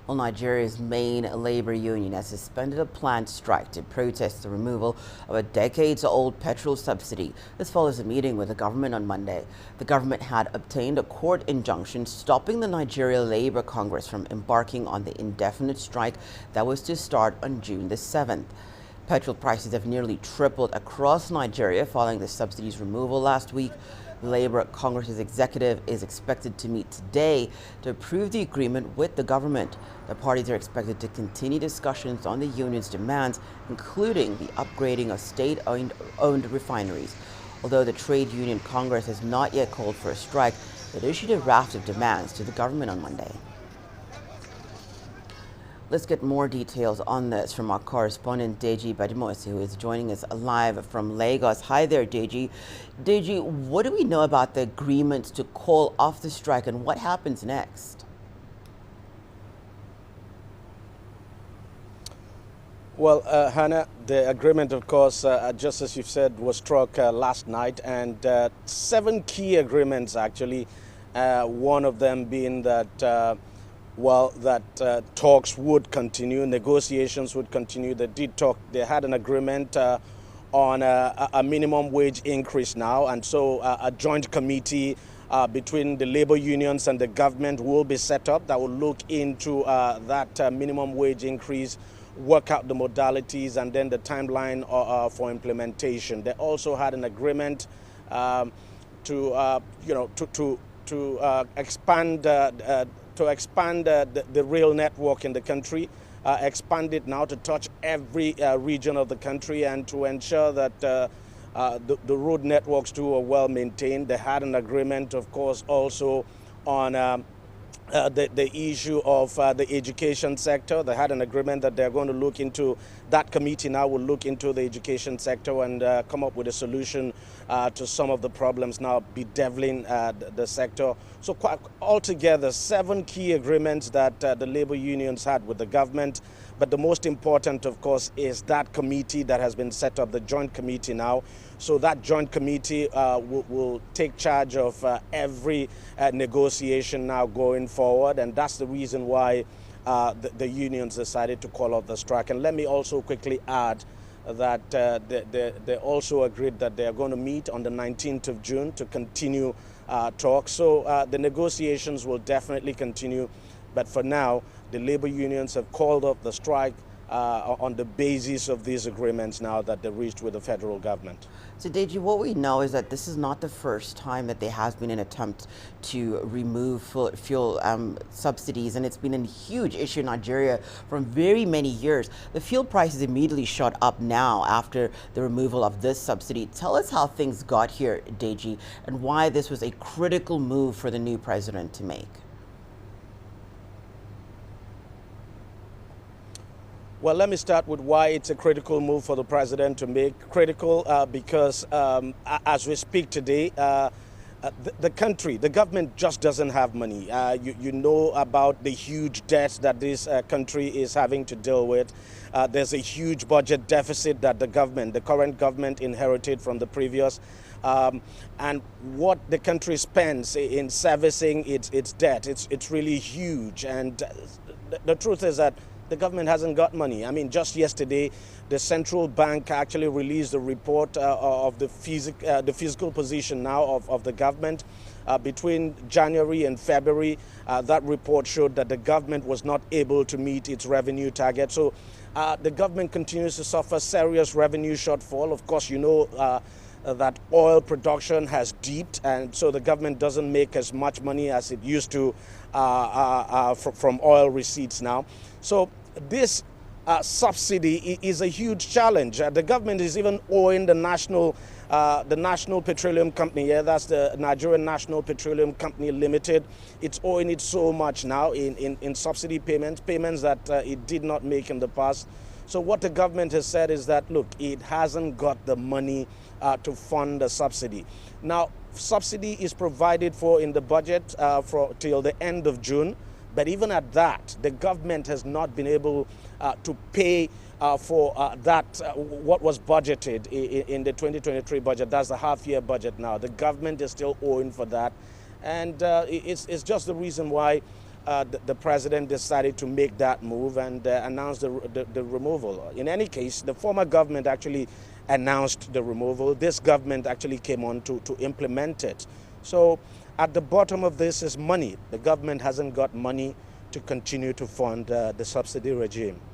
Well, Nigeria's main labor union has suspended a planned strike to protest the removal of a decades-old petrol subsidy. This follows a meeting with the government on Monday. The government had obtained a court injunction stopping the Nigeria Labour Congress from embarking on the indefinite strike that was to start on June the 7th. Petrol prices have nearly tripled across Nigeria following the subsidy's removal last week. The Labour Congress's executive is expected to meet today to approve the agreement with the government. The parties are expected to continue discussions on the union's demands, including the upgrading of state-owned refineries. Although the Trade Union Congress has not yet called for a strike, it issued a raft of demands to the government on Monday. Let's get more details on this from our correspondent Deji Badimosi, who is joining us live from Lagos. Hi there, Deji. Deji, what do we know about the agreement to call off the strike and what happens next? Well, Hannah, the agreement, of course, just as you've said, was struck last night, and 7 key agreements, actually, one of them being that talks would continue, negotiations would continue. They did talk. They had an agreement on a minimum wage increase now, and so a joint committee between the labor unions and the government will be set up that will look into that minimum wage increase, work out the modalities, and then the timeline for implementation. They also had an agreement to expand. To expand the rail network in the country, expand it now to touch every region of the country, and to ensure that the road networks too are well maintained. They had an agreement, of course, also on the issue of the education sector. They had an agreement that they're going to look into, that committee now will look into the education sector and come up with a solution to some of the problems now bedeviling the sector. So altogether, 7 key agreements that the labor unions had with the government. But the most important, of course, is that committee that has been set up, the joint committee now. So that joint committee will take charge of every negotiation now going forward. And that's the reason why the unions decided to call off the strike. And let me also quickly add that they also agreed that they are going to meet on the 19th of June to continue talks. So the negotiations will definitely continue. But for now, the labor unions have called off the strike on the basis of these agreements now that they reached with the federal government. So, Deji, what we know is that this is not the first time that there has been an attempt to remove fuel subsidies, and it's been a huge issue in Nigeria for very many years. The fuel prices immediately shot up now after the removal of this subsidy. Tell us how things got here, Deji, and why this was a critical move for the new president to make. Well, let me start with why it's a critical move for the president to make. Critical because as we speak today, the government just doesn't have money. You know about the huge debt that this country is having to deal with. There's a huge budget deficit that the current government inherited from the previous. And what the country spends in servicing its debt, it's really huge. And the truth is that the government hasn't got money. I mean, just yesterday, the central bank actually released a report of the physical position now of the government. Between January and February, that report showed that the government was not able to meet its revenue target. So the government continues to suffer serious revenue shortfall. Of course, you know that oil production has dipped, and so the government doesn't make as much money as it used to from oil receipts now. So this subsidy is a huge challenge. The government is even owing the National Petroleum Company, that's the Nigerian National Petroleum Company Limited. It's owing it so much now in subsidy payments that it did not make in the past. So what the government has said is that, look, it hasn't got the money to fund the subsidy. Now, subsidy is provided for in the budget till the end of June. But even at that, the government has not been able to pay for what was budgeted in the 2023 budget. That's the half-year budget now. The government is still owing for that. And it's just the reason why the president decided to make that move and announce the removal. In any case, the former government actually announced the removal. This government actually came on to implement it. So at the bottom of this is money. The government hasn't got money to continue to fund the subsidy regime.